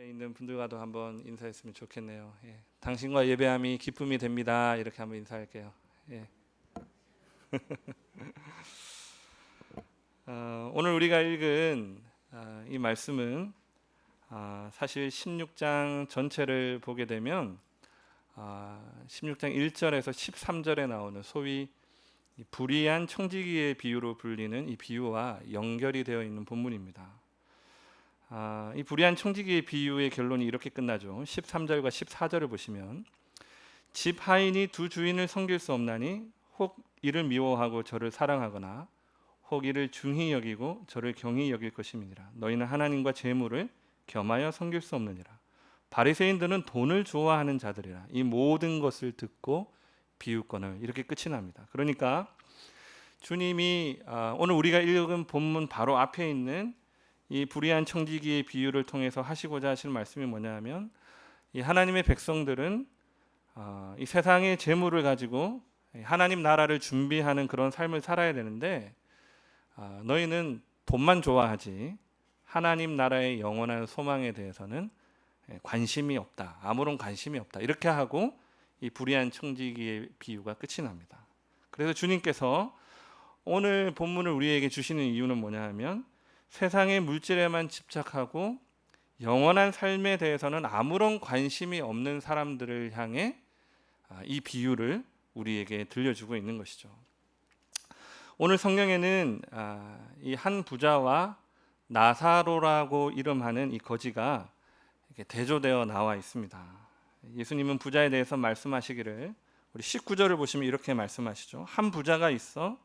있는 분들과도 한번 인사했으면 좋겠네요. 예. 당신과 예배함이 기쁨이 됩니다. 이렇게 한번 인사할게요. 예. 오늘 우리가 읽은 이 말씀은 사실 16장 전체를 보게 되면 16장 1절에서 13절에 나오는 소위 불의한 청지기의 비유로 불리는 이 비유와 연결이 되어 있는 본문입니다. 이 불의한 청지기의 비유의 결론이 이렇게 끝나죠. 13절과 14절을 보시면 집 하인이 두 주인을 섬길 수 없나니 혹 이를 미워하고 저를 사랑하거나 혹 이를 중히 여기고 저를 경히 여길 것임이니라. 너희는 하나님과 재물을 겸하여 섬길 수 없느니라. 바리새인들은 돈을 좋아하는 자들이라. 이 모든 것을 듣고 비유권을 이렇게 끝이 납니다. 그러니까 주님이 오늘 우리가 읽은 본문 바로 앞에 있는 이 불의한 청지기의 비유를 통해서 하시고자 하시는 말씀이 뭐냐면 이 하나님의 백성들은 이 세상의 재물을 가지고 하나님 나라를 준비하는 그런 삶을 살아야 되는데 너희는 돈만 좋아하지 하나님 나라의 영원한 소망에 대해서는 관심이 없다. 아무런 관심이 없다. 이렇게 하고 이 불의한 청지기의 비유가 끝이 납니다. 그래서 주님께서 오늘 본문을 우리에게 주시는 이유는 뭐냐 하면 세상의 물질에만 집착하고 영원한 삶에 대해서는 아무런 관심이 없는 사람들을 향해 이 비유를 우리에게 들려주고 있는 것이죠. 오늘 성경에는 이 한 부자와 나사로라고 이름하는 이 거지가 대조되어 나와 있습니다. 예수님은 부자에 대해서 말씀하시기를 우리 19절을 보시면 이렇게 말씀하시죠. 한 부자가 있어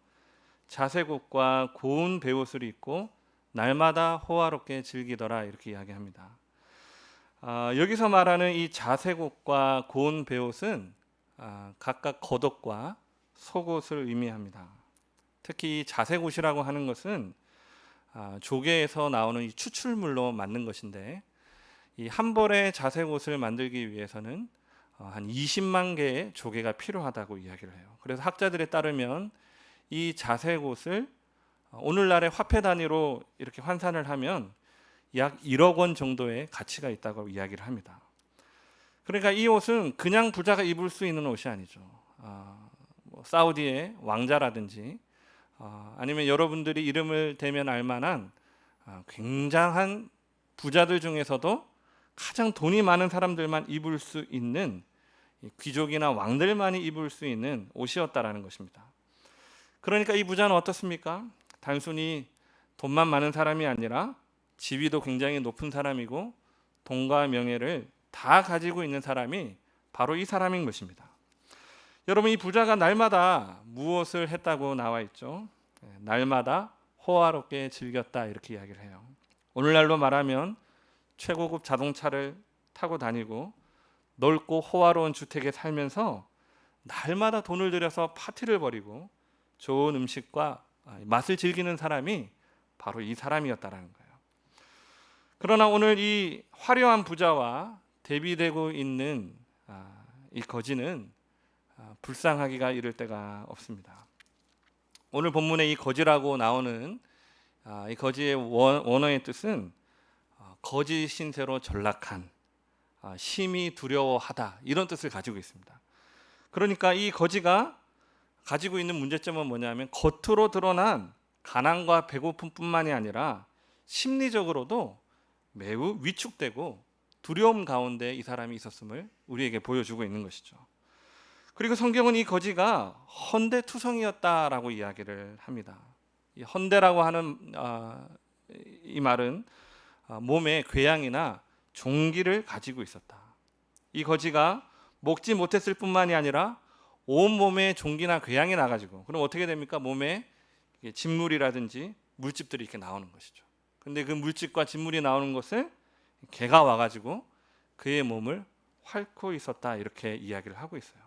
자색옷과 고운 베옷을 입고 날마다 호화롭게 즐기더라 이렇게 이야기합니다. 여기서 말하는 이 자색옷과 고운 베옷은 각각 겉옷과 속옷을 의미합니다. 특히 이 자색옷이라고 하는 것은 조개에서 나오는 이 추출물로 만든 것인데 이 한 벌의 자색옷을 만들기 위해서는 한 20만 개의 조개가 필요하다고 이야기를 해요. 그래서 학자들에 따르면 이 자색옷을 오늘날의 화폐 단위로 이렇게 환산을 하면 약 1억 원 정도의 가치가 있다고 이야기를 합니다. 그러니까 이 옷은 그냥 부자가 입을 수 있는 옷이 아니죠. 사우디의 왕자라든지 아니면 여러분들이 이름을 대면 알만한 굉장한 부자들 중에서도 가장 돈이 많은 사람들만 입을 수 있는 귀족이나 왕들만이 입을 수 있는 옷이었다라는 것입니다. 그러니까 이 부자는 어떻습니까? 단순히 돈만 많은 사람이 아니라 지위도 굉장히 높은 사람이고 돈과 명예를 다 가지고 있는 사람이 바로 이 사람인 것입니다. 여러분, 이 부자가 날마다 무엇을 했다고 나와 있죠? 날마다 호화롭게 즐겼다 이렇게 이야기를 해요. 오늘날로 말하면 최고급 자동차를 타고 다니고 넓고 호화로운 주택에 살면서 날마다 돈을 들여서 파티를 벌이고 좋은 음식과 맛을 즐기는 사람이 바로 이 사람이었다라는 거예요. 그러나 오늘 이 화려한 부자와 대비되고 있는 이 거지는 불쌍하기가 이를 데가 없습니다. 오늘 본문에 이 거지라고 나오는 이 거지의 원어의 뜻은 거지 신세로 전락한, 심히 두려워하다 이런 뜻을 가지고 있습니다. 그러니까 이 거지가 가지고 있는 문제점은 뭐냐면 겉으로 드러난 가난과 배고픔뿐만이 아니라 심리적으로도 매우 위축되고 두려움 가운데 이 사람이 있었음을 우리에게 보여주고 있는 것이죠. 그리고 성경은 이 거지가 헌대투성이었다라고 이야기를 합니다. 이 헌대라고 하는 이 말은 몸에 궤양이나 종기를 가지고 있었다. 이 거지가 먹지 못했을 뿐만이 아니라 온 몸에 종기나 궤양이 나가지고 그럼 어떻게 됩니까? 몸에 진물이라든지 물집들이 이렇게 나오는 것이죠. 근데 그 물집과 진물이 나오는 것을 개가 와가지고 그의 몸을 핥고 있었다 이렇게 이야기를 하고 있어요.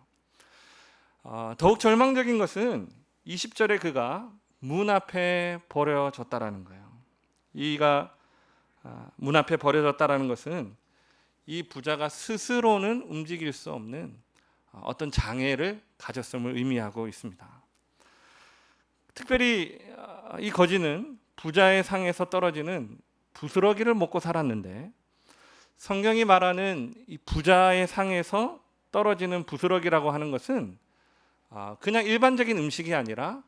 더욱 절망적인 것은 20절에 그가 문 앞에 버려졌다라는 거예요. 이가 문 앞에 버려졌다라는 것은 이 부자가 스스로는 움직일 수 없는 어떤 장애를 가졌음을 의미하고 있습니다. 특별히 이 거지는 부자의 상에서 떨어지는 부스러기를 먹고 살았는데 성경이 말하는 이 부자의 상에서 떨어지는 부스러기라고 하는 것은 그냥 일반적인 음식이 아니라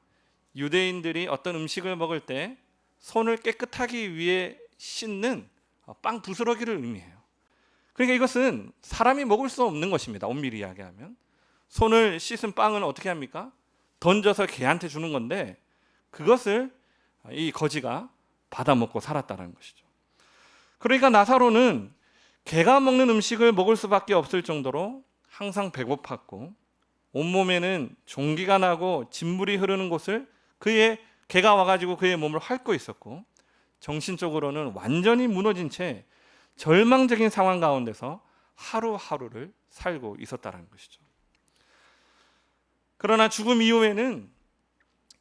유대인들이 어떤 음식을 먹을 때 손을 깨끗하기 위해 씻는 빵 부스러기를 의미해요. 그러니까 이것은 사람이 먹을 수 없는 것입니다. 엄밀히 이야기하면 손을 씻은 빵은 어떻게 합니까? 던져서 개한테 주는 건데 그것을 이 거지가 받아먹고 살았다는 것이죠. 그러니까 나사로는 개가 먹는 음식을 먹을 수밖에 없을 정도로 항상 배고팠고 온몸에는 종기가 나고 진물이 흐르는 곳을 개가 와가지고 그의 몸을 핥고 있었고 정신적으로는 완전히 무너진 채 절망적인 상황 가운데서 하루하루를 살고 있었다는 것이죠. 그러나 죽음 이후에는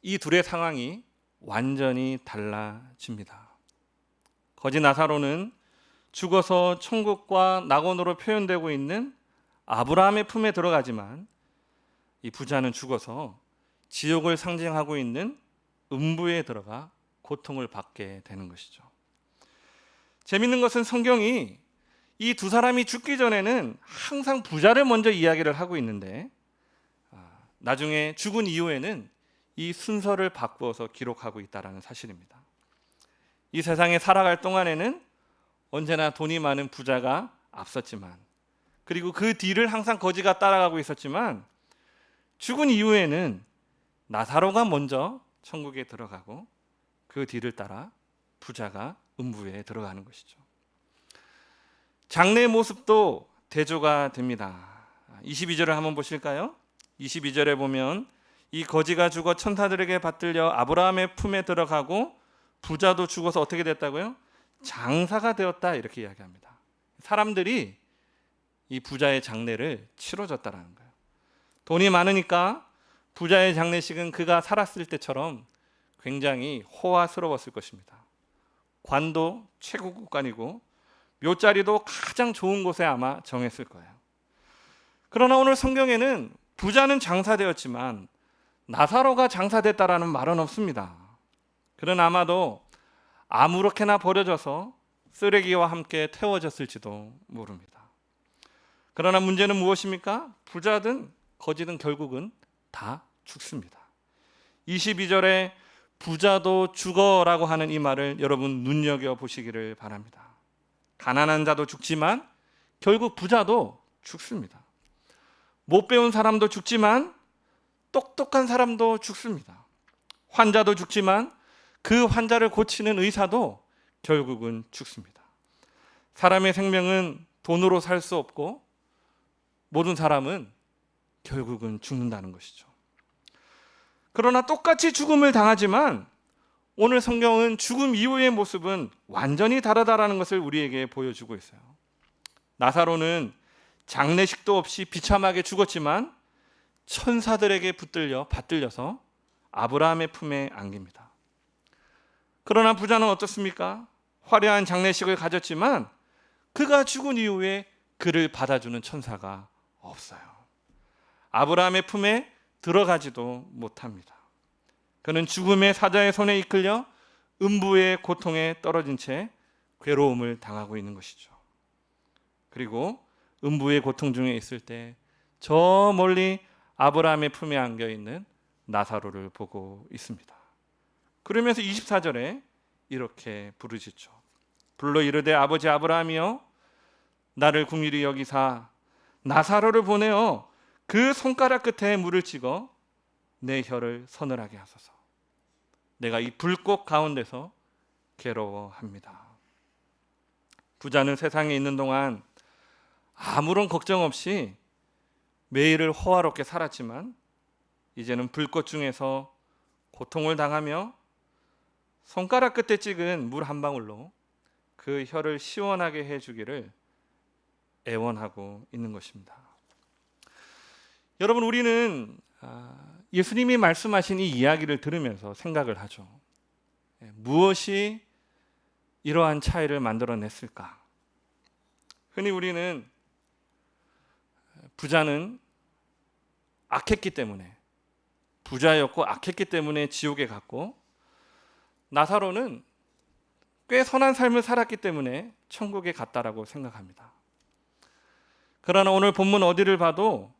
이 둘의 상황이 완전히 달라집니다. 거지 나사로는 죽어서 천국과 낙원으로 표현되고 있는 아브라함의 품에 들어가지만 이 부자는 죽어서 지옥을 상징하고 있는 음부에 들어가 고통을 받게 되는 것이죠. 재밌는 것은 성경이 이 두 사람이 죽기 전에는 항상 부자를 먼저 이야기를 하고 있는데 나중에 죽은 이후에는 이 순서를 바꾸어서 기록하고 있다는 사실입니다. 이 세상에 살아갈 동안에는 언제나 돈이 많은 부자가 앞섰지만 그리고 그 뒤를 항상 거지가 따라가고 있었지만 죽은 이후에는 나사로가 먼저 천국에 들어가고 그 뒤를 따라 부자가 음부에 들어가는 것이죠. 장래의 모습도 대조가 됩니다. 22절을 한번 보실까요? 22절에 보면 이 거지가 죽어 천사들에게 받들려 아브라함의 품에 들어가고 부자도 죽어서 어떻게 됐다고요? 장사가 되었다 이렇게 이야기합니다. 사람들이 이 부자의 장례를 치러줬다라는 거예요. 돈이 많으니까 부자의 장례식은 그가 살았을 때처럼 굉장히 호화스러웠을 것입니다. 관도 최고급 관이고 묘자리도 가장 좋은 곳에 아마 정했을 거예요. 그러나 오늘 성경에는 부자는 장사되었지만 나사로가 장사됐다라는 말은 없습니다. 그는 아마도 아무렇게나 버려져서 쓰레기와 함께 태워졌을지도 모릅니다. 그러나 문제는 무엇입니까? 부자든 거지든 결국은 다 죽습니다. 22절에 부자도 죽어라고 하는 이 말을 여러분 눈여겨보시기를 바랍니다. 가난한 자도 죽지만 결국 부자도 죽습니다. 못 배운 사람도 죽지만 똑똑한 사람도 죽습니다. 환자도 죽지만 그 환자를 고치는 의사도 결국은 죽습니다. 사람의 생명은 돈으로 살 수 없고 모든 사람은 결국은 죽는다는 것이죠. 그러나 똑같이 죽음을 당하지만 오늘 성경은 죽음 이후의 모습은 완전히 다르다라는 것을 우리에게 보여주고 있어요. 나사로는 장례식도 없이 비참하게 죽었지만 천사들에게 받들려서 아브라함의 품에 안깁니다. 그러나 부자는 어떻습니까? 화려한 장례식을 가졌지만 그가 죽은 이후에 그를 받아주는 천사가 없어요. 아브라함의 품에 들어가지도 못합니다. 그는 죽음의 사자의 손에 이끌려 음부의 고통에 떨어진 채 괴로움을 당하고 있는 것이죠. 그리고 음부의 고통 중에 있을 때 저 멀리 아브라함의 품에 안겨 있는 나사로를 보고 있습니다. 그러면서 24절에 이렇게 부르짖죠. 불러 이르되 아버지 아브라함이여 나를 긍휼히 여기사 나사로를 보내어 그 손가락 끝에 물을 찍어 내 혀를 서늘하게 하소서. 내가 이 불꽃 가운데서 괴로워합니다. 부자는 세상에 있는 동안 아무런 걱정 없이 매일을 호화롭게 살았지만 이제는 불꽃 중에서 고통을 당하며 손가락 끝에 찍은 물 한 방울로 그 혀를 시원하게 해주기를 애원하고 있는 것입니다. 여러분, 우리는 예수님이 말씀하신 이 이야기를 들으면서 생각을 하죠. 무엇이 이러한 차이를 만들어냈을까? 흔히 우리는 부자는 악했기 때문에, 부자였고 악했기 때문에 지옥에 갔고, 나사로는 꽤 선한 삶을 살았기 때문에 천국에 갔다라고 생각합니다. 그러나 오늘 본문 어디를 봐도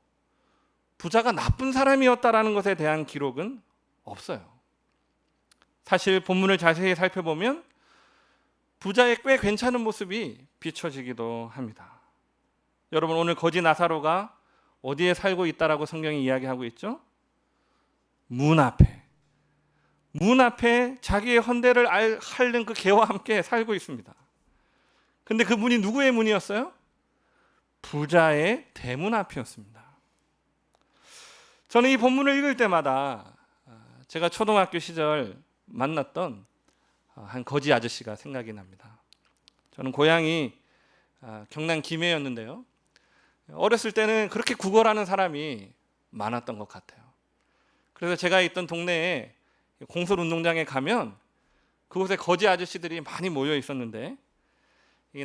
부자가 나쁜 사람이었다라는 것에 대한 기록은 없어요. 사실 본문을 자세히 살펴보면 부자의 꽤 괜찮은 모습이 비춰지기도 합니다. 여러분, 오늘 거지 나사로가 어디에 살고 있다라고 성경이 이야기하고 있죠? 문 앞에. 문 앞에 자기의 헌대를 앓는 그 개와 함께 살고 있습니다. 근데 그 문이 누구의 문이었어요? 부자의 대문 앞이었습니다. 저는 이 본문을 읽을 때마다 제가 초등학교 시절 만났던 한 거지 아저씨가 생각이 납니다. 저는 고향이 경남 김해였는데요. 어렸을 때는 그렇게 구걸하는 사람이 많았던 것 같아요. 그래서 제가 있던 동네에 공설운동장에 가면 그곳에 거지 아저씨들이 많이 모여 있었는데,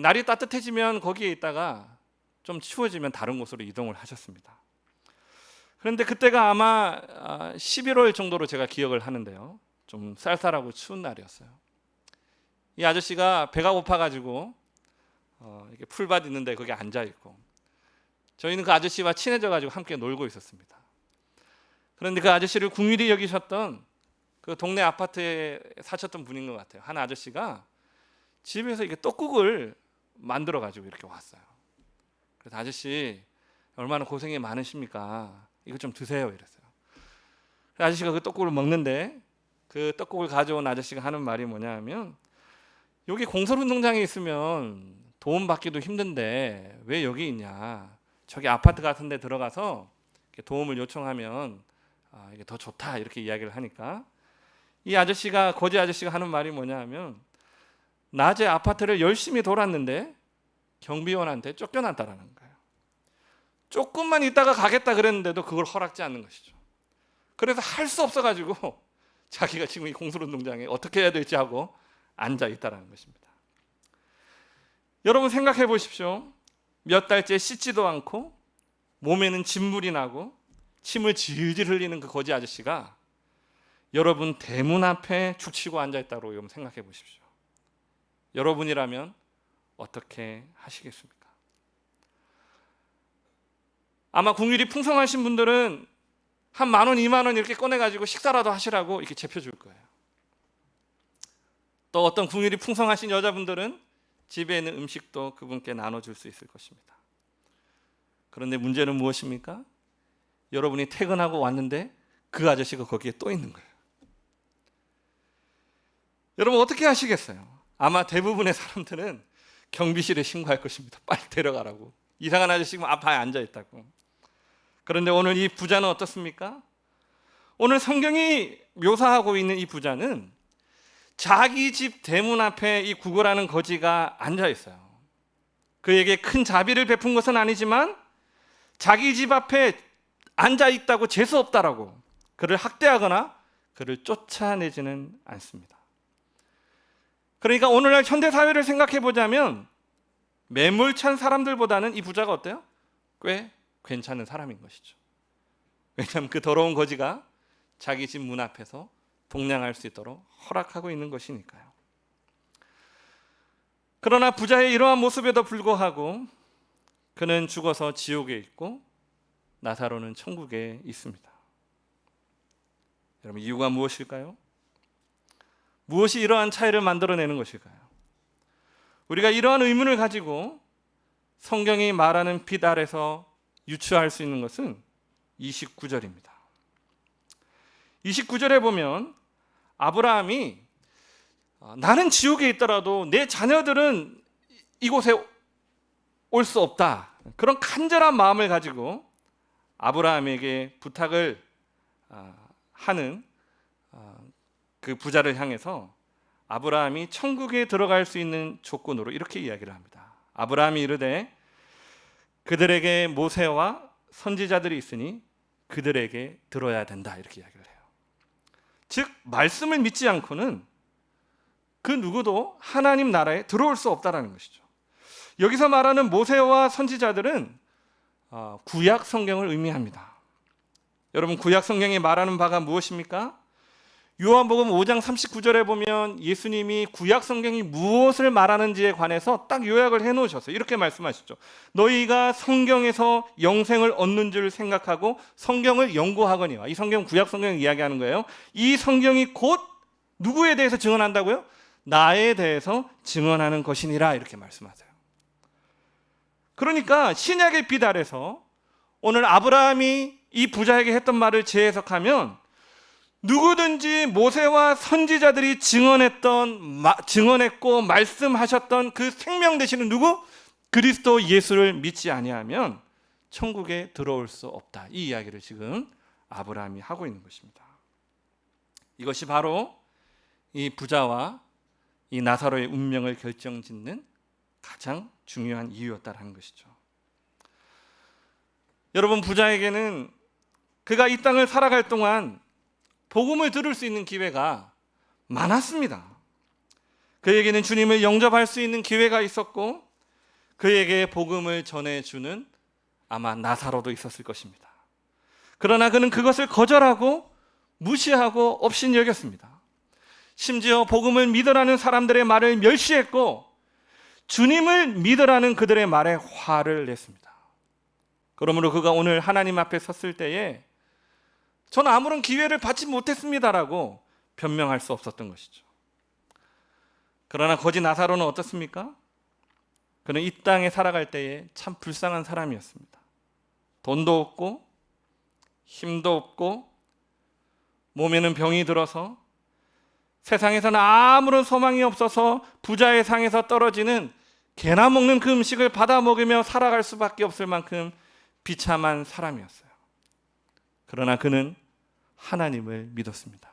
날이 따뜻해지면 거기에 있다가 좀 추워지면 다른 곳으로 이동을 하셨습니다. 그런데 그때가 아마 11월 정도로 제가 기억을 하는데요. 좀 쌀쌀하고 추운 날이었어요. 이 아저씨가 배가 고파가지고 이렇게 풀밭 있는데 거기 앉아 있고, 저희는 그 아저씨와 친해져가지고 함께 놀고 있었습니다. 그런데 그 아저씨를 궁일이 여기셨던 그 동네 아파트에 사셨던 분인 것 같아요. 한 아저씨가 집에서 이게 떡국을 만들어 가지고 이렇게 왔어요. 그래서 아저씨 얼마나 고생이 많으십니까? 이거 좀 드세요 이랬어요. 아저씨가 그 떡국을 먹는데, 그 떡국을 가져온 아저씨가 하는 말이 뭐냐 하면, 여기 공설운동장에 있으면 도움 받기도 힘든데 왜 여기 있냐, 저기 아파트 같은 데 들어가서 도움을 요청하면 이게 더 좋다, 이렇게 이야기를 하니까 이 아저씨가, 거지 아저씨가 하는 말이 뭐냐 하면, 낮에 아파트를 열심히 돌았는데 경비원한테 쫓겨났다라는 거예요. 조금만 있다가 가겠다 그랬는데도 그걸 허락지 않는 것이죠. 그래서 할 수 없어가지고 자기가 지금 이 공설운동장에 어떻게 해야 될지 하고 앉아 있다라는 것입니다. 여러분 생각해 보십시오. 몇 달째 씻지도 않고 몸에는 진물이 나고 침을 질질 흘리는 그 거지 아저씨가 여러분 대문 앞에 죽치고 앉아 있다고 여러분 생각해 보십시오. 여러분이라면 어떻게 하시겠습니까? 아마 궁율이 풍성하신 분들은 한 10,000원, 20,000원 이렇게 꺼내가지고 식사라도 하시라고 이렇게 제펴줄 거예요. 또 어떤 궁율이 풍성하신 여자분들은 집에 있는 음식도 그분께 나눠줄 수 있을 것입니다. 그런데 문제는 무엇입니까? 여러분이 퇴근하고 왔는데 그 아저씨가 거기에 또 있는 거예요. 여러분 어떻게 하시겠어요? 아마 대부분의 사람들은 경비실에 신고할 것입니다. 빨리 데려가라고. 이상한 아저씨가 앞에 앉아있다고. 그런데 오늘 이 부자는 어떻습니까? 오늘 성경이 묘사하고 있는 이 부자는 자기 집 대문 앞에 이 구걸하는 거지가 앉아있어요. 그에게 큰 자비를 베푼 것은 아니지만 자기 집 앞에 앉아있다고 재수없다라고 그를 학대하거나 그를 쫓아내지는 않습니다. 그러니까 오늘날 현대사회를 생각해 보자면 매몰찬 사람들보다는 이 부자가 어때요? 꽤 괜찮은 사람인 것이죠. 왜냐하면 그 더러운 거지가 자기 집 문 앞에서 동냥할 수 있도록 허락하고 있는 것이니까요. 그러나 부자의 이러한 모습에도 불구하고 그는 죽어서 지옥에 있고 나사로는 천국에 있습니다. 여러분 이유가 무엇일까요? 무엇이 이러한 차이를 만들어내는 것일까요? 우리가 이러한 의문을 가지고 성경이 말하는 빛 아래서 유추할 수 있는 것은 29절입니다. 29절에 보면 아브라함이 나는 지옥에 있더라도 내 자녀들은 이곳에 올 수 없다, 그런 간절한 마음을 가지고 아브라함에게 부탁을 하는 그 부자를 향해서 아브라함이 천국에 들어갈 수 있는 조건으로 이렇게 이야기를 합니다. 아브라함이 이르되 그들에게 모세와 선지자들이 있으니 그들에게 들어야 된다, 이렇게 이야기를 해요. 즉 말씀을 믿지 않고는 그 누구도 하나님 나라에 들어올 수 없다는 것이죠. 여기서 말하는 모세와 선지자들은 구약 성경을 의미합니다. 여러분 구약 성경이 말하는 바가 무엇입니까? 요한복음 5장 39절에 보면 예수님이 구약 성경이 무엇을 말하는지에 관해서 딱 요약을 해놓으셨어요. 이렇게 말씀하시죠. 너희가 성경에서 영생을 얻는 줄 생각하고 성경을 연구하거니와. 이 성경 구약 성경을 이야기하는 거예요. 이 성경이 곧 누구에 대해서 증언한다고요? 나에 대해서 증언하는 것이니라, 이렇게 말씀하세요. 그러니까 신약의 빛 아래서 오늘 아브라함이 이 부자에게 했던 말을 재해석하면 누구든지 모세와 선지자들이 증언했고 말씀하셨던 그 생명 되시는 누구? 그리스도 예수를 믿지 아니하면 천국에 들어올 수 없다. 이 이야기를 지금 아브라함이 하고 있는 것입니다. 이것이 바로 이 부자와 이 나사로의 운명을 결정짓는 가장 중요한 이유였다라는 것이죠. 여러분, 부자에게는 그가 이 땅을 살아갈 동안 복음을 들을 수 있는 기회가 많았습니다. 그에게는 주님을 영접할 수 있는 기회가 있었고 그에게 복음을 전해주는 아마 나사로도 있었을 것입니다. 그러나 그는 그것을 거절하고 무시하고 없인 여겼습니다. 심지어 복음을 믿으라는 사람들의 말을 멸시했고 주님을 믿으라는 그들의 말에 화를 냈습니다. 그러므로 그가 오늘 하나님 앞에 섰을 때에 저는 아무런 기회를 받지 못했습니다라고 변명할 수 없었던 것이죠. 그러나 거지 나사로는 어떻습니까? 그는 이 땅에 살아갈 때에 참 불쌍한 사람이었습니다. 돈도 없고 힘도 없고 몸에는 병이 들어서 세상에서는 아무런 소망이 없어서 부자의 상에서 떨어지는 개나 먹는 그 음식을 받아 먹으며 살아갈 수밖에 없을 만큼 비참한 사람이었어요. 그러나 그는 하나님을 믿었습니다.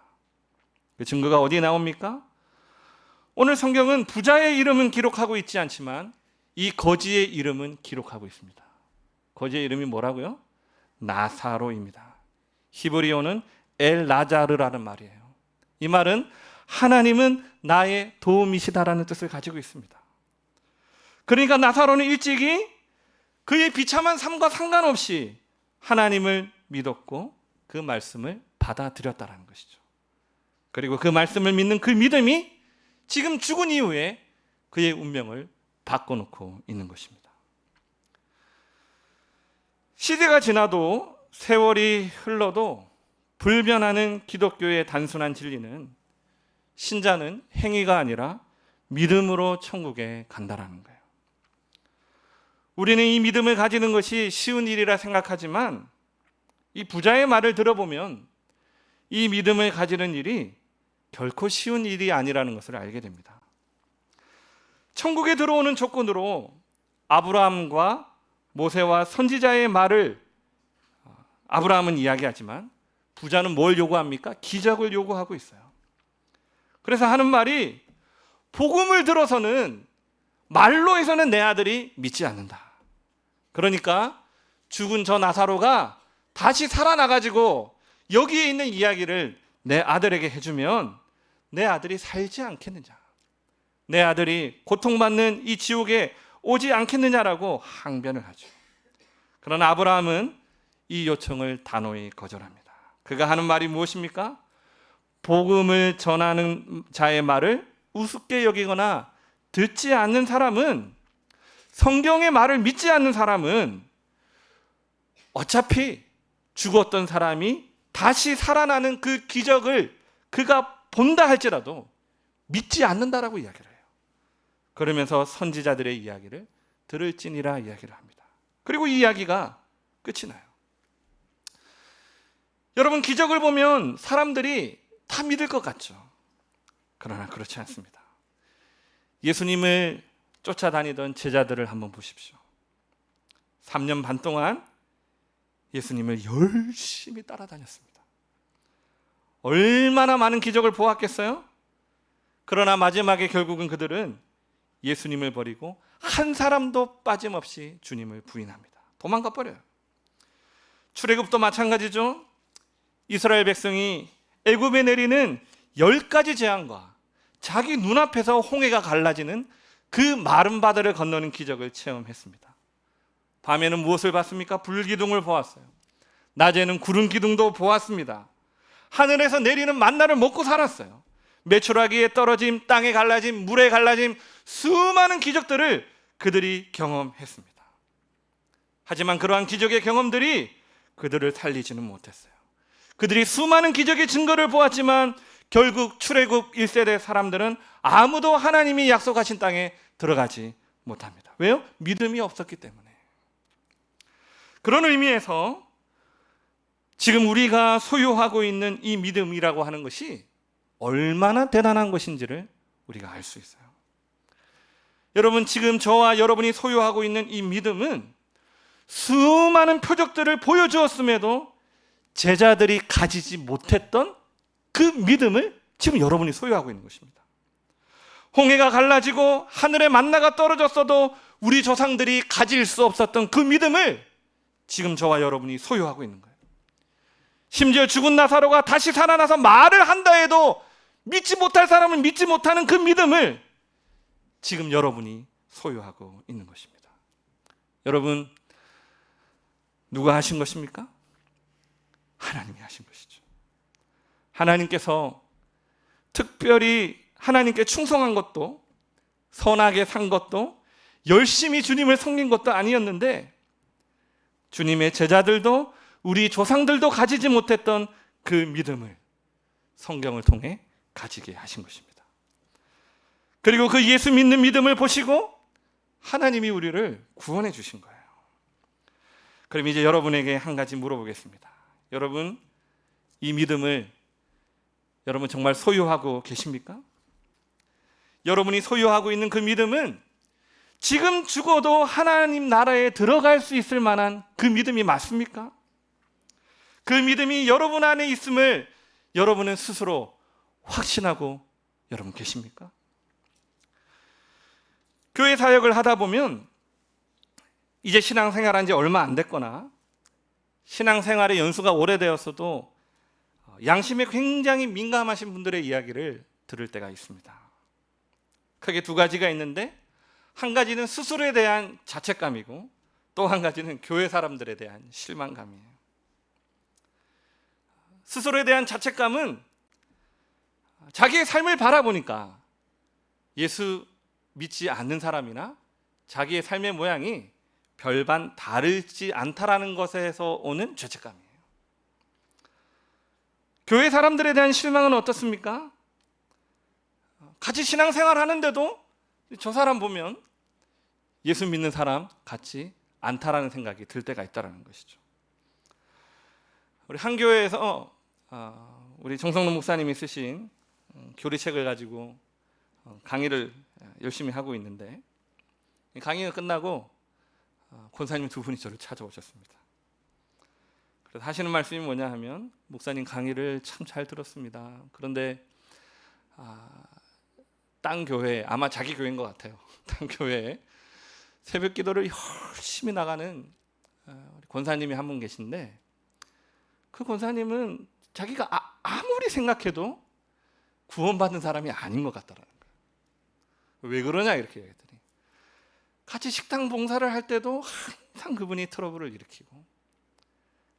그 증거가 어디에 나옵니까? 오늘 성경은 부자의 이름은 기록하고 있지 않지만 이 거지의 이름은 기록하고 있습니다. 거지의 이름이 뭐라고요? 나사로입니다. 히브리어는 엘라자르라는 말이에요. 이 말은 하나님은 나의 도움이시다라는 뜻을 가지고 있습니다. 그러니까 나사로는 일찍이 그의 비참한 삶과 상관없이 하나님을 믿었고 그 말씀을 받아들였다는 것이죠. 그리고 그 말씀을 믿는 그 믿음이 지금 죽은 이후에 그의 운명을 바꿔놓고 있는 것입니다. 시대가 지나도 세월이 흘러도 불변하는 기독교의 단순한 진리는 신자는 행위가 아니라 믿음으로 천국에 간다라는 거예요. 우리는 이 믿음을 가지는 것이 쉬운 일이라 생각하지만 이 부자의 말을 들어보면 이 믿음을 가지는 일이 결코 쉬운 일이 아니라는 것을 알게 됩니다. 천국에 들어오는 조건으로 아브라함과 모세와 선지자의 말을 아브라함은 이야기하지만 부자는 뭘 요구합니까? 기적을 요구하고 있어요. 그래서 하는 말이 복음을 들어서는 말로 해서는 내 아들이 믿지 않는다. 그러니까 죽은 저 나사로가 다시 살아나가지고 여기에 있는 이야기를 내 아들에게 해주면 내 아들이 살지 않겠느냐, 내 아들이 고통받는 이 지옥에 오지 않겠느냐라고 항변을 하죠. 그러나 아브라함은 이 요청을 단호히 거절합니다. 그가 하는 말이 무엇입니까? 복음을 전하는 자의 말을 우습게 여기거나 듣지 않는 사람은, 성경의 말을 믿지 않는 사람은 어차피 죽었던 사람이 다시 살아나는 그 기적을 그가 본다 할지라도 믿지 않는다라고 이야기를 해요. 그러면서 선지자들의 이야기를 들을지니라 이야기를 합니다. 그리고 이 이야기가 끝이 나요. 여러분, 기적을 보면 사람들이 다 믿을 것 같죠. 그러나 그렇지 않습니다. 예수님을 쫓아다니던 제자들을 한번 보십시오. 3년 반 동안 예수님을 열심히 따라다녔습니다. 얼마나 많은 기적을 보았겠어요? 그러나 마지막에 결국은 그들은 예수님을 버리고 한 사람도 빠짐없이 주님을 부인합니다. 도망가 버려요. 출애굽도 마찬가지죠. 이스라엘 백성이 애굽에 내리는 10가지 재앙과 자기 눈앞에서 홍해가 갈라지는 그 마른 바다를 건너는 기적을 체험했습니다. 밤에는 무엇을 봤습니까? 불기둥을 보았어요. 낮에는 구름 기둥도 보았습니다. 하늘에서 내리는 만나를 먹고 살았어요. 메추라기에 떨어짐, 땅에 갈라짐, 물에 갈라짐, 수많은 기적들을 그들이 경험했습니다. 하지만 그러한 기적의 경험들이 그들을 살리지는 못했어요. 그들이 수많은 기적의 증거를 보았지만 결국 출애굽 1세대 사람들은 아무도 하나님이 약속하신 땅에 들어가지 못합니다. 왜요? 믿음이 없었기 때문에. 그런 의미에서 지금 우리가 소유하고 있는 이 믿음이라고 하는 것이 얼마나 대단한 것인지를 우리가 알 수 있어요. 여러분, 지금 저와 여러분이 소유하고 있는 이 믿음은 수많은 표적들을 보여주었음에도 제자들이 가지지 못했던 그 믿음을 지금 여러분이 소유하고 있는 것입니다. 홍해가 갈라지고 하늘에 만나가 떨어졌어도 우리 조상들이 가질 수 없었던 그 믿음을 지금 저와 여러분이 소유하고 있는 거예요. 심지어 죽은 나사로가 다시 살아나서 말을 한다 해도 믿지 못할 사람은 믿지 못하는 그 믿음을 지금 여러분이 소유하고 있는 것입니다. 여러분, 누가 하신 것입니까? 하나님이 하신 것이죠. 하나님께서 특별히 하나님께 충성한 것도, 선하게 산 것도, 열심히 주님을 섬긴 것도 아니었는데 주님의 제자들도 우리 조상들도 가지지 못했던 그 믿음을 성경을 통해 가지게 하신 것입니다. 그리고 그 예수 믿는 믿음을 보시고 하나님이 우리를 구원해 주신 거예요. 그럼 이제 여러분에게 한 가지 물어보겠습니다. 여러분, 이 믿음을 여러분 정말 소유하고 계십니까? 여러분이 소유하고 있는 그 믿음은 지금 죽어도 하나님 나라에 들어갈 수 있을 만한 그 믿음이 맞습니까? 그 믿음이 여러분 안에 있음을 여러분은 스스로 확신하고 여러분 계십니까? 교회 사역을 하다 보면 이제 신앙생활한 지 얼마 안 됐거나 신앙생활의 연수가 오래되었어도 양심에 굉장히 민감하신 분들의 이야기를 들을 때가 있습니다. 크게 두 가지가 있는데, 한 가지는 스스로에 대한 자책감이고 또 한 가지는 교회 사람들에 대한 실망감이에요. 스스로에 대한 자책감은 자기의 삶을 바라보니까 예수 믿지 않는 사람이나 자기의 삶의 모양이 별반 다르지 않다라는 것에서 오는 죄책감이에요. 교회 사람들에 대한 실망은 어떻습니까? 같이 신앙생활 하는데도 저 사람 보면 예수 믿는 사람 같지 않다라는 생각이 들 때가 있다는 것이죠. 우리 한 교회에서 우리 정성록 목사님이 쓰신 교리책을 가지고 강의를 열심히 하고 있는데, 강의가 끝나고 권사님 두 분이 저를 찾아오셨습니다. 그래서 하시는 말씀이 뭐냐 하면, 목사님 강의를 참 잘 들었습니다. 그런데 딴 교회, 아마 자기 교회인 것 같아요. 딴 교회에 새벽 기도를 열심히 나가는 권사님이 한 분 계신데, 그 권사님은 자기가 아무리 생각해도 구원받은 사람이 아닌 것 같다라는 거예요. 왜 그러냐 이렇게 얘기했더니, 같이 식당 봉사를 할 때도 항상 그분이 트러블을 일으키고,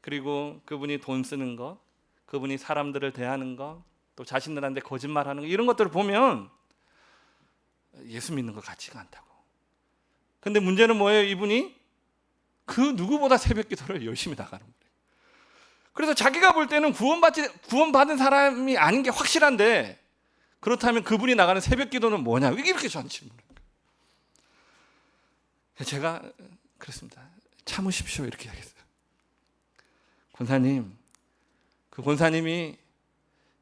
그리고 그분이 돈 쓰는 것, 그분이 사람들을 대하는 것, 또 자신들한테 거짓말하는 것, 이런 것들을 보면 예수 믿는 것 같지가 않다고. 근데 문제는 뭐예요? 이분이 그 누구보다 새벽 기도를 열심히 나가는 거예요. 그래서 자기가 볼 때는 구원받은 사람이 아닌 게 확실한데, 그렇다면 그분이 나가는 새벽 기도는 뭐냐? 왜 이렇게 저한테 질문해요? 제가 그랬습니다. 참으십시오 이렇게 하겠어요. 권사님, 그 권사님이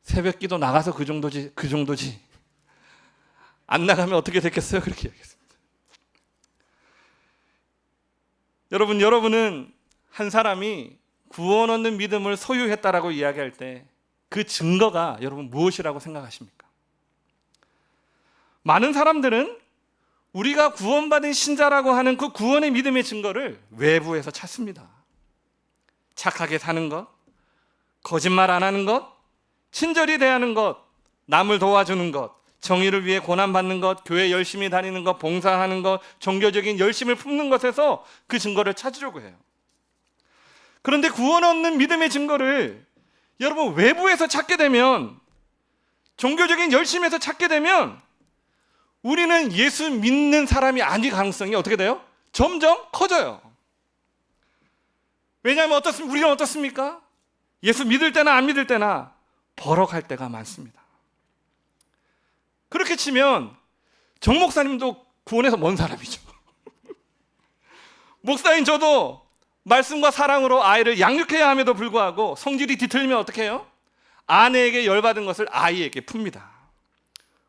새벽 기도 나가서 그 정도지 안 나가면 어떻게 됐겠어요? 그렇게 얘기했습니다. 여러분은 한 사람이 구원 얻는 믿음을 소유했다라고 이야기할 때 그 증거가 여러분 무엇이라고 생각하십니까? 많은 사람들은 우리가 구원받은 신자라고 하는 그 구원의 믿음의 증거를 외부에서 찾습니다. 착하게 사는 것, 거짓말 안 하는 것, 친절히 대하는 것, 남을 도와주는 것, 정의를 위해 고난받는 것, 교회 열심히 다니는 것, 봉사하는 것, 종교적인 열심을 품는 것에서 그 증거를 찾으려고 해요. 그런데 구원 얻는 믿음의 증거를 여러분, 외부에서 찾게 되면, 종교적인 열심에서 찾게 되면 우리는 예수 믿는 사람이 아닐 가능성이 어떻게 돼요? 점점 커져요. 왜냐하면 우리는 어떻습니까? 예수 믿을 때나 안 믿을 때나 버럭할 때가 많습니다. 그렇게 치면 정 목사님도 구원에서 먼 사람이죠. 목사인 저도 말씀과 사랑으로 아이를 양육해야 함에도 불구하고 성질이 뒤틀리면 어떻게 해요? 아내에게 열받은 것을 아이에게 풉니다.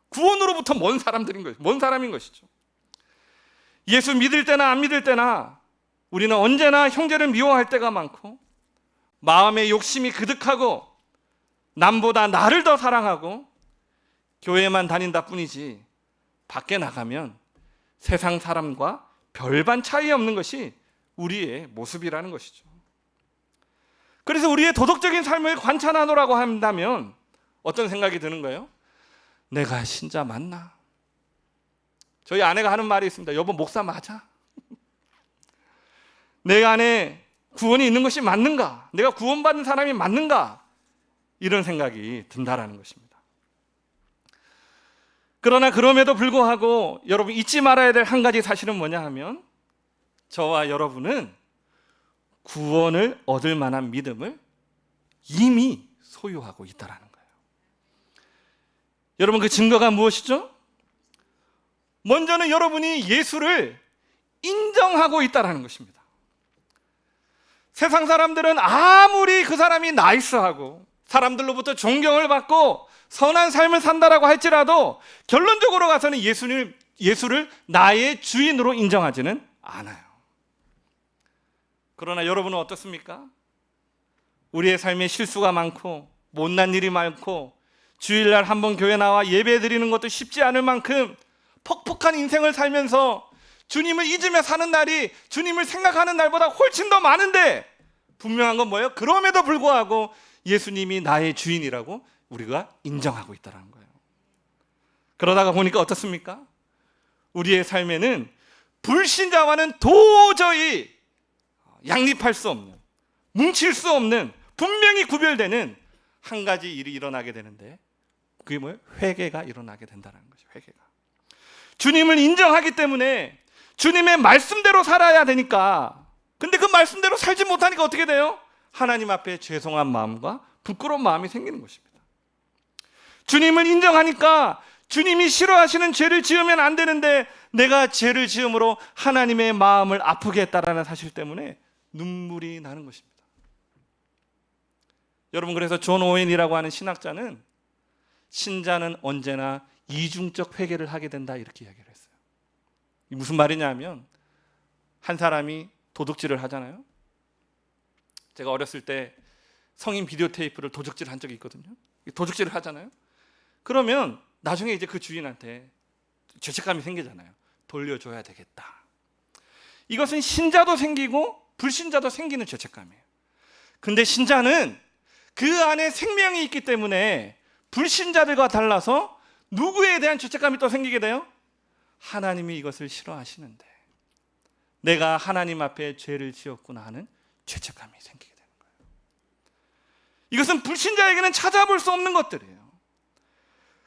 구원으로부터 먼 사람인 것이죠. 예수 믿을 때나 안 믿을 때나 우리는 언제나 형제를 미워할 때가 많고, 마음의 욕심이 그득하고, 남보다 나를 더 사랑하고, 교회만 다닌다 뿐이지 밖에 나가면 세상 사람과 별반 차이 없는 것이 우리의 모습이라는 것이죠. 그래서 우리의 도덕적인 삶을 관찰하노라고 한다면 어떤 생각이 드는 거예요? 내가 신자 맞나? 저희 아내가 하는 말이 있습니다. 여보, 목사 맞아? 내 안에 구원이 있는 것이 맞는가? 내가 구원받은 사람이 맞는가? 이런 생각이 든다라는 것입니다. 그러나 그럼에도 불구하고 여러분 잊지 말아야 될 한 가지 사실은 뭐냐 하면, 저와 여러분은 구원을 얻을 만한 믿음을 이미 소유하고 있다라는 거예요. 여러분, 그 증거가 무엇이죠? 먼저는 여러분이 예수를 인정하고 있다라는 것입니다. 세상 사람들은 아무리 그 사람이 나이스하고 사람들로부터 존경을 받고 선한 삶을 산다라고 할지라도 결론적으로 가서는 예수를 나의 주인으로 인정하지는 않아요. 그러나 여러분은 어떻습니까? 우리의 삶에 실수가 많고 못난 일이 많고 주일날 한번 교회 나와 예배 드리는 것도 쉽지 않을 만큼 퍽퍽한 인생을 살면서 주님을 잊으며 사는 날이 주님을 생각하는 날보다 훨씬 더 많은데, 분명한 건 뭐예요? 그럼에도 불구하고 예수님이 나의 주인이라고 우리가 인정하고 있다는 거예요. 그러다가 보니까 어떻습니까? 우리의 삶에는 불신자와는 도저히 양립할 수 없는, 뭉칠 수 없는, 분명히 구별되는 한 가지 일이 일어나게 되는데, 그게 뭐예요? 회개가 일어나게 된다는 거죠. 회개가. 주님을 인정하기 때문에 주님의 말씀대로 살아야 되니까, 근데 그 말씀대로 살지 못하니까 어떻게 돼요? 하나님 앞에 죄송한 마음과 부끄러운 마음이 생기는 것입니다. 주님을 인정하니까 주님이 싫어하시는 죄를 지으면 안 되는데 내가 죄를 지음으로 하나님의 마음을 아프게 했다라는 사실 때문에 눈물이 나는 것입니다. 여러분, 그래서 존 오웬이라고 하는 신학자는 신자는 언제나 이중적 회개를 하게 된다, 이렇게 이야기를 했어요. 무슨 말이냐면, 한 사람이 도둑질을 하잖아요. 제가 어렸을 때 성인 비디오 테이프를 도둑질을 한 적이 있거든요. 도둑질을 하잖아요. 그러면 나중에 이제 그 주인한테 죄책감이 생기잖아요. 돌려줘야 되겠다. 이것은 신자도 생기고 불신자도 생기는 죄책감이에요. 근데 신자는 그 안에 생명이 있기 때문에 불신자들과 달라서 누구에 대한 죄책감이 또 생기게 돼요? 하나님이 이것을 싫어하시는데 내가 하나님 앞에 죄를 지었구나 하는 죄책감이 생기게 되는 거예요. 이것은 불신자에게는 찾아볼 수 없는 것들이에요.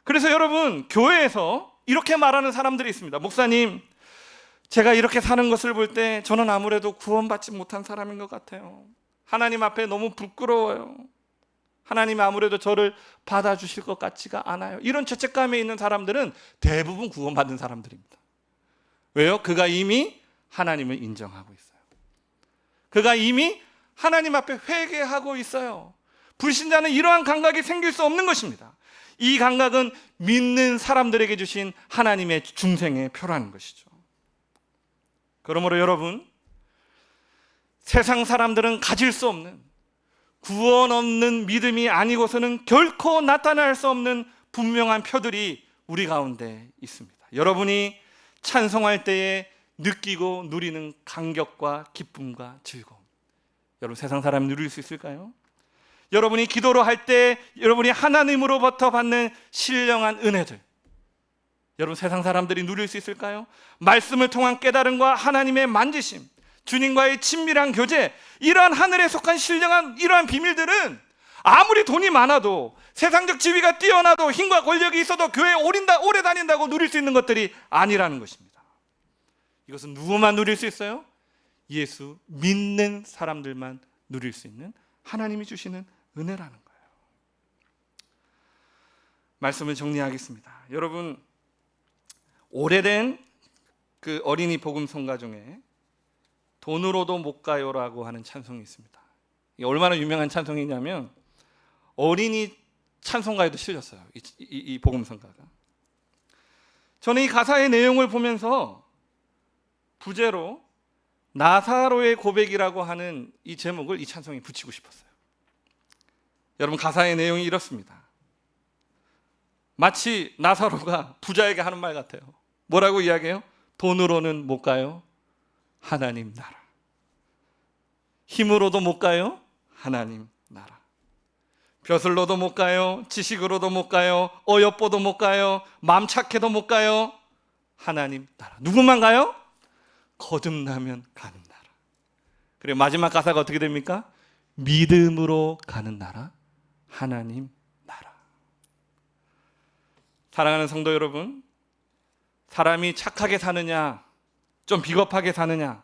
그래서 여러분, 교회에서 이렇게 말하는 사람들이 있습니다. 목사님, 제가 이렇게 사는 것을 볼 때 저는 아무래도 구원받지 못한 사람인 것 같아요. 하나님 앞에 너무 부끄러워요. 하나님이 아무래도 저를 받아주실 것 같지가 않아요. 이런 죄책감에 있는 사람들은 대부분 구원받은 사람들입니다. 왜요? 그가 이미 하나님을 인정하고 있어요. 그가 이미 하나님 앞에 회개하고 있어요. 불신자는 이러한 감각이 생길 수 없는 것입니다. 이 감각은 믿는 사람들에게 주신 하나님의 중생의 표라는 것이죠. 그러므로 여러분, 세상 사람들은 가질 수 없는, 구원 없는 믿음이 아니고서는 결코 나타날 수 없는 분명한 표들이 우리 가운데 있습니다. 여러분이 찬송할 때에 느끼고 누리는 감격과 기쁨과 즐거움, 여러분 세상 사람이 누릴 수 있을까요? 여러분이 기도로 할 때 여러분이 하나님으로부터 받는 신령한 은혜들, 여러분 세상 사람들이 누릴 수 있을까요? 말씀을 통한 깨달음과 하나님의 만지심, 주님과의 친밀한 교제, 이러한 하늘에 속한 신령한 이러한 비밀들은 아무리 돈이 많아도 세상적 지위가 뛰어나도 힘과 권력이 있어도 교회에 오래 다닌다고 누릴 수 있는 것들이 아니라는 것입니다. 이것은 누구만 누릴 수 있어요? 예수 믿는 사람들만 누릴 수 있는 하나님이 주시는 은혜라는 거예요. 말씀을 정리하겠습니다. 여러분, 오래된 그 어린이 복음 성가 중에 돈으로도 못 가요라고 하는 찬송이 있습니다. 이게 얼마나 유명한 찬송이냐면 어린이 찬송가에도 실렸어요. 이 복음 성가가. 저는 이 가사의 내용을 보면서 부제로 나사로의 고백이라고 하는 이 제목을 이 찬송에 붙이고 싶었어요. 여러분, 가사의 내용이 이렇습니다. 마치 나사로가 부자에게 하는 말 같아요. 뭐라고 이야기해요? 돈으로는 못 가요. 하나님 나라. 힘으로도 못 가요. 하나님 나라. 벼슬로도 못 가요. 지식으로도 못 가요. 어여뻐도 못 가요. 마음 착해도 못 가요. 하나님 나라. 누구만 가요? 거듭나면 가는 나라. 그리고 마지막 가사가 어떻게 됩니까? 믿음으로 가는 나라. 하나님 나라. 사랑하는 성도 여러분, 사람이 착하게 사느냐, 좀 비겁하게 사느냐,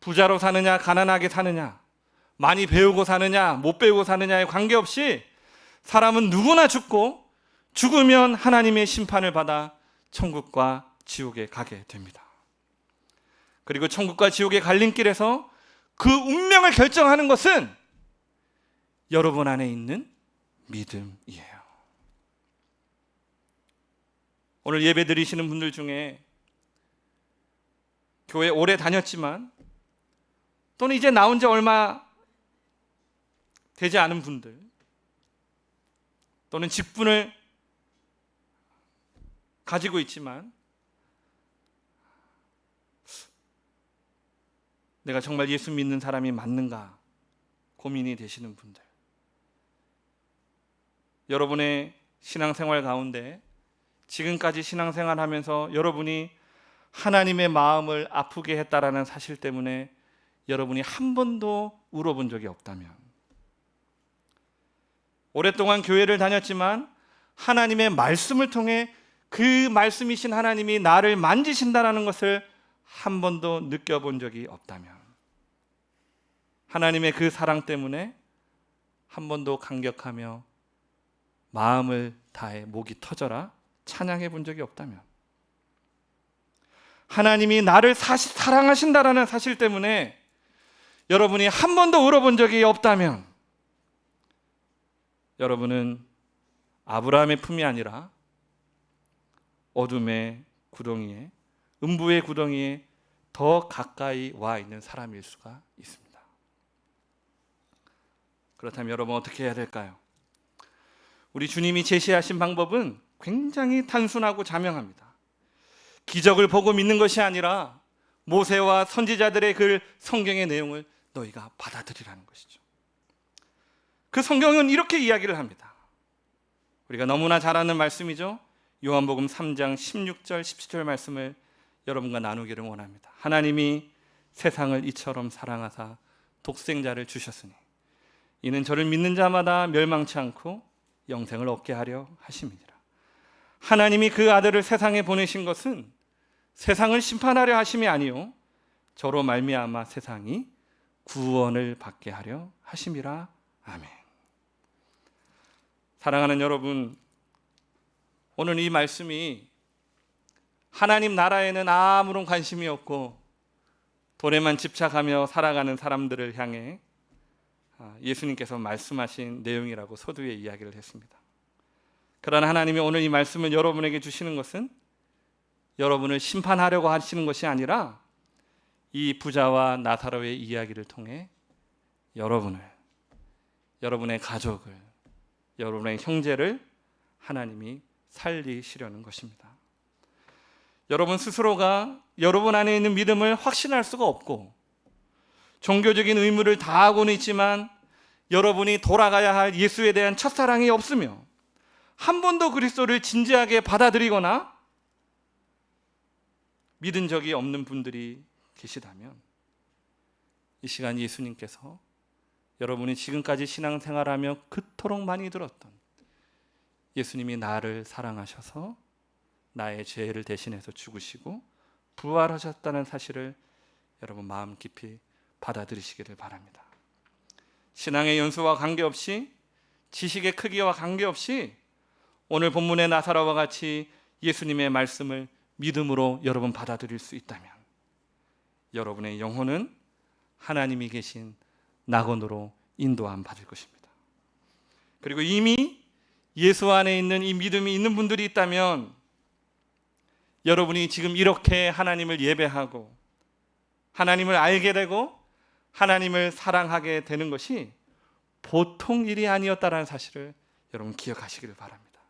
부자로 사느냐, 가난하게 사느냐, 많이 배우고 사느냐, 못 배우고 사느냐에 관계없이 사람은 누구나 죽고 죽으면 하나님의 심판을 받아 천국과 지옥에 가게 됩니다. 그리고 천국과 지옥의 갈림길에서 그 운명을 결정하는 것은 여러분 안에 있는 믿음이에요. 오늘 예배 드리시는 분들 중에 교회 오래 다녔지만 또는 이제 나온 지 얼마 되지 않은 분들, 또는 직분을 가지고 있지만 내가 정말 예수 믿는 사람이 맞는가 고민이 되시는 분들, 여러분의 신앙생활 가운데 지금까지 신앙생활하면서 여러분이 하나님의 마음을 아프게 했다라는 사실 때문에 여러분이 한 번도 울어본 적이 없다면, 오랫동안 교회를 다녔지만 하나님의 말씀을 통해 그 말씀이신 하나님이 나를 만지신다라는 것을 한 번도 느껴본 적이 없다면, 하나님의 그 사랑 때문에 한 번도 감격하며 마음을 다해 목이 터져라 찬양해 본 적이 없다면, 하나님이 나를 사랑하신다라는 사실 때문에 여러분이 한 번도 울어본 적이 없다면, 여러분은 아브라함의 품이 아니라 어둠의 구덩이에, 음부의 구덩이에 더 가까이 와 있는 사람일 수가 있습니다. 그렇다면 여러분 어떻게 해야 될까요? 우리 주님이 제시하신 방법은 굉장히 단순하고 자명합니다. 기적을 보고 믿는 것이 아니라 모세와 선지자들의 그 성경의 내용을 너희가 받아들이라는 것이죠. 그 성경은 이렇게 이야기를 합니다. 우리가 너무나 잘 아는 말씀이죠. 요한복음 3장 16절 17절 말씀을 여러분과 나누기를 원합니다. 하나님이 세상을 이처럼 사랑하사 독생자를 주셨으니 이는 저를 믿는 자마다 멸망치 않고 영생을 얻게 하려 하심이니라. 하나님이 그 아들을 세상에 보내신 것은 세상을 심판하려 하심이 아니요 저로 말미암아 세상이 구원을 받게 하려 하심이라. 아멘. 사랑하는 여러분, 오늘 이 말씀이 하나님 나라에는 아무런 관심이 없고 돈에만 집착하며 살아가는 사람들을 향해 예수님께서 말씀하신 내용이라고 서두에 이야기를 했습니다. 그러나 하나님이 오늘 이 말씀을 여러분에게 주시는 것은 여러분을 심판하려고 하시는 것이 아니라 이 부자와 나사로의 이야기를 통해 여러분의 가족을, 여러분의 형제를 하나님이 살리시려는 것입니다. 여러분 스스로가 여러분 안에 있는 믿음을 확신할 수가 없고 종교적인 의무를 다하고는 있지만 여러분이 돌아가야 할 예수에 대한 첫사랑이 없으며 한 번도 그리스도를 진지하게 받아들이거나 믿은 적이 없는 분들이 계시다면 이 시간 예수님께서 여러분이 지금까지 신앙생활하며 그토록 많이 들었던 예수님이 나를 사랑하셔서 나의 죄를 대신해서 죽으시고 부활하셨다는 사실을 여러분 마음 깊이 받아들이시기를 바랍니다. 신앙의 연수와 관계없이, 지식의 크기와 관계없이 오늘 본문의 나사로와 같이 예수님의 말씀을 믿음으로 여러분 받아들일 수 있다면 여러분의 영혼은 하나님이 계신 낙원으로 인도함 받을 것입니다. 그리고 이미 예수 안에 있는 이 믿음이 있는 분들이 있다면 여러분이 지금 이렇게 하나님을 예배하고 하나님을 알게 되고 하나님을 사랑하게 되는 것이 보통 일이 아니었다는 사실을 여러분 기억하시기를 바랍니다.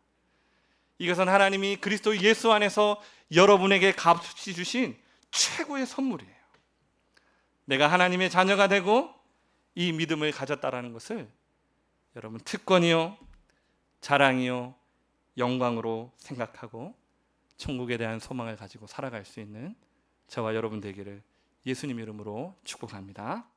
이것은 하나님이 그리스도 예수 안에서 여러분에게 값없이 주신 최고의 선물이에요. 내가 하나님의 자녀가 되고 이 믿음을 가졌다라는 것을 여러분 특권이요, 자랑이요, 영광으로 생각하고 천국에 대한 소망을 가지고 살아갈 수 있는 저와 여러분 되기를 예수님 이름으로 축복합니다.